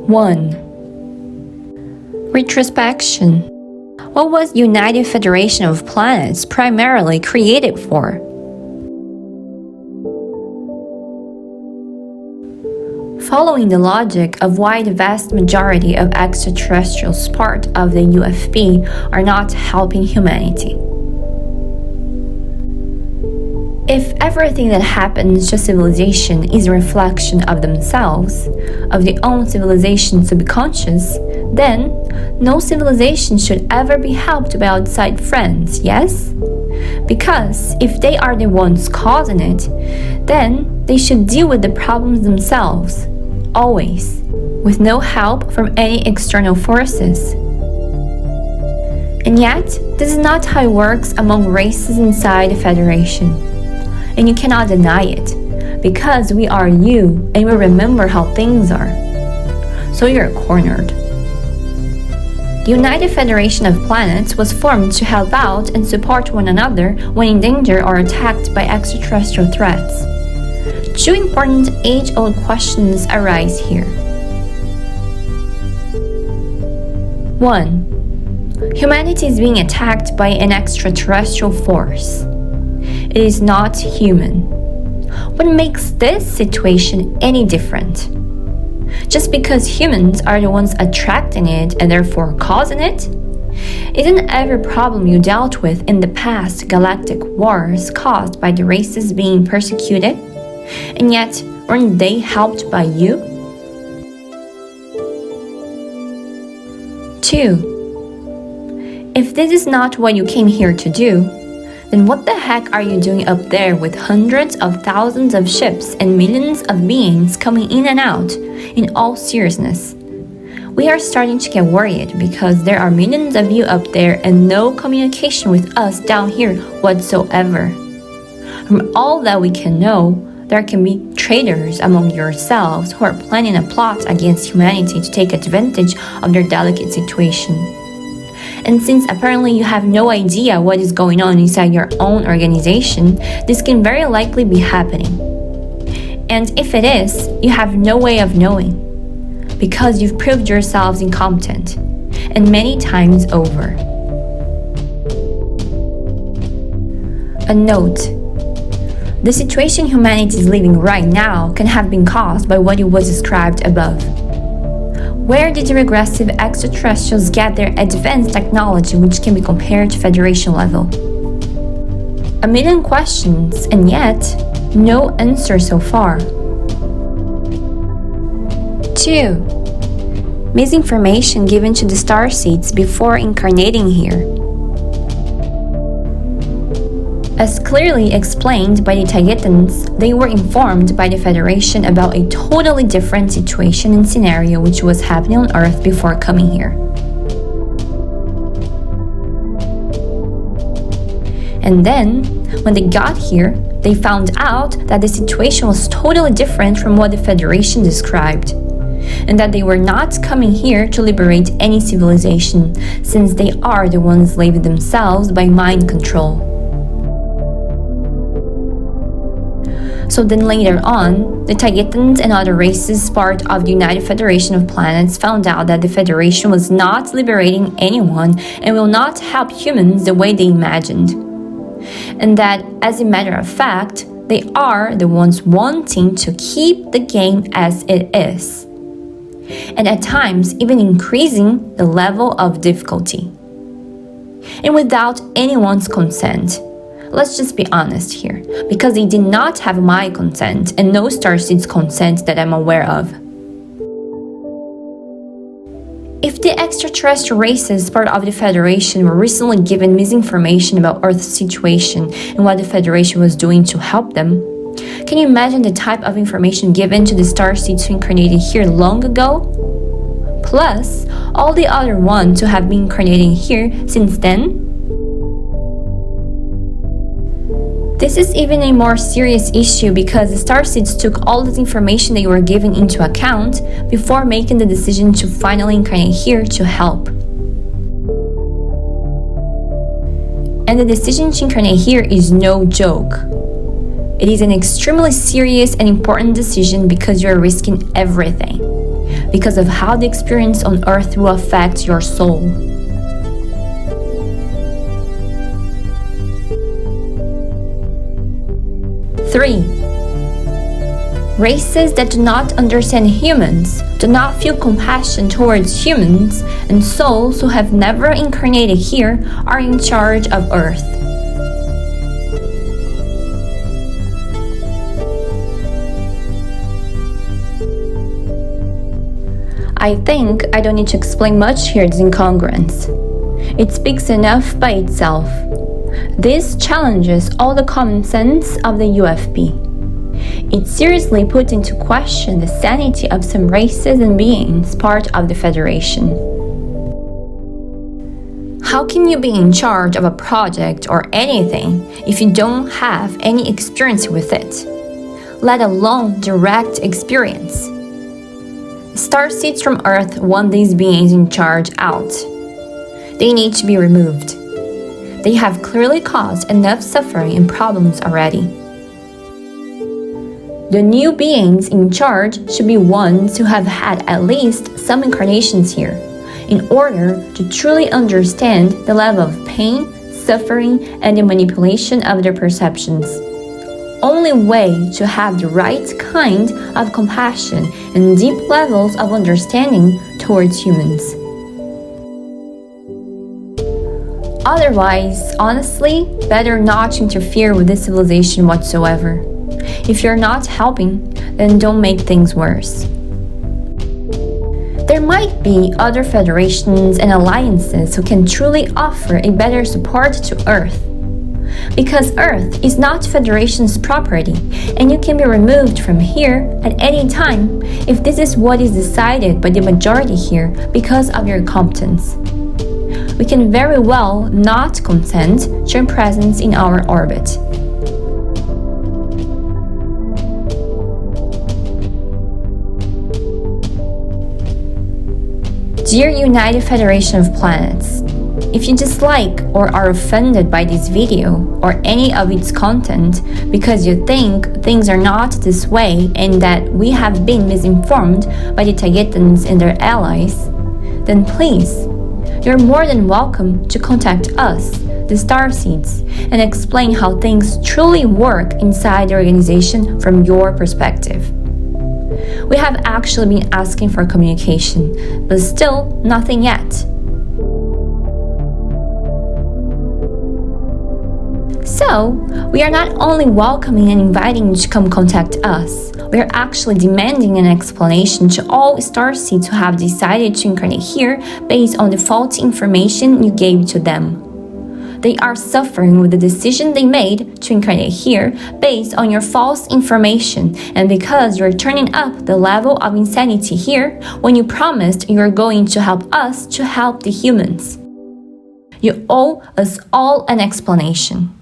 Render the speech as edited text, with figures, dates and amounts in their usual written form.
1. Retrospection. What was United Federation of Planets primarily created for? Following the logic of why the vast majority of extraterrestrials part of the UFP are not helping humanity. If everything that happens to civilization is a reflection of themselves, of their own civilization subconscious, then no civilization should ever be helped by outside friends, yes? Because if they are the ones causing it, then they should deal with the problems themselves, always, with no help from any external forces. And yet, this is not how it works among races inside the Federation. And you cannot deny it, because we are you and we remember how things are. So you're cornered. The United Federation of Planets was formed to help out and support one another when in danger or attacked by extraterrestrial threats. Two important age-old questions arise here. 1. Humanity is being attacked by an extraterrestrial force. It is not human. What makes this situation any different? Just because humans are the ones attracting it and therefore causing it? Isn't every problem you dealt with in the past galactic wars caused by the races being persecuted? And yet, weren't they helped by you? 2. If this is not what you came here to do, then what the heck are you doing up there with hundreds of thousands of ships and millions of beings coming in and out? In all seriousness, we are starting to get worried because there are millions of you up there and no communication with us down here whatsoever. From all that we can know, there can be traitors among yourselves who are planning a plot against humanity to take advantage of their delicate situation. And since apparently you have no idea what is going on inside your own organization, this can very likely be happening. And if it is, you have no way of knowing, because you've proved yourselves incompetent, and many times over. A note. The situation humanity is living right now can have been caused by what was described above. Where did the regressive extraterrestrials get their advanced technology which can be compared to Federation level? A million questions, and yet, no answer so far. 2. Misinformation given to the Starseeds before incarnating here. As clearly explained by the Tayetans, they were informed by the Federation about a totally different situation and scenario which was happening on Earth before coming here. And then, when they got here, they found out that the situation was totally different from what the Federation described, and that they were not coming here to liberate any civilization, since they are the ones enslaved themselves by mind control. So then later on, the Tayetans and other races part of the United Federation of Planets found out that the Federation was not liberating anyone and will not help humans the way they imagined. And that, as a matter of fact, they are the ones wanting to keep the game as it is. And at times even increasing the level of difficulty. And without anyone's consent. Let's just be honest here, because they did not have my consent and no Starseeds' consent that I'm aware of. If the extraterrestrial races part of the Federation were recently given misinformation about Earth's situation and what the Federation was doing to help them, can you imagine the type of information given to the Starseeds who incarnated here long ago? Plus, all the other ones who have been incarnating here since then? This is even a more serious issue because the Starseeds took all this information they were given into account before making the decision to finally incarnate here to help. And the decision to incarnate here is no joke. It is an extremely serious and important decision because you are risking everything. because of how the experience on Earth will affect your soul. Three, races that do not understand humans, do not feel compassion towards humans, and souls who have never incarnated here are in charge of Earth. I think I don't need to explain much here this incongruence. It speaks enough by itself. This challenges all the common sense of the UFP. It seriously puts into question the sanity of some races and beings part of the Federation. How can you be in charge of a project or anything if you don't have any experience with it, let alone direct experience? Starseeds from Earth want these beings in charge out. They need to be removed. They have clearly caused enough suffering and problems already. The new beings in charge should be ones who have had at least some incarnations here, in order to truly understand the level of pain, suffering, and the manipulation of their perceptions. Only way to have the right kind of compassion and deep levels of understanding towards humans. Otherwise, honestly, better not to interfere with this civilization whatsoever. If you're not helping, then don't make things worse. There might be other federations and alliances who can truly offer a better support to Earth. Because Earth is not Federation's property, and you can be removed from here at any time if this is what is decided by the majority here because of your incompetence. We can very well not consent to your presence in our orbit. Dear United Federation of Planets, if you dislike or are offended by this video or any of its content because you think things are not this way and that we have been misinformed by the Tagetans and their allies, then please, you're more than welcome to contact us, the Starseeds, and explain how things truly work inside the organization from your perspective. We have actually been asking for communication, but still nothing yet. So, we are not only welcoming and inviting you to come contact us, we are actually demanding an explanation to all Starseeds who have decided to incarnate here based on the faulty information you gave to them. They are suffering with the decision they made to incarnate here based on your false information and because you're turning up the level of insanity here when you promised you're going to help us to help the humans. You owe us all an explanation.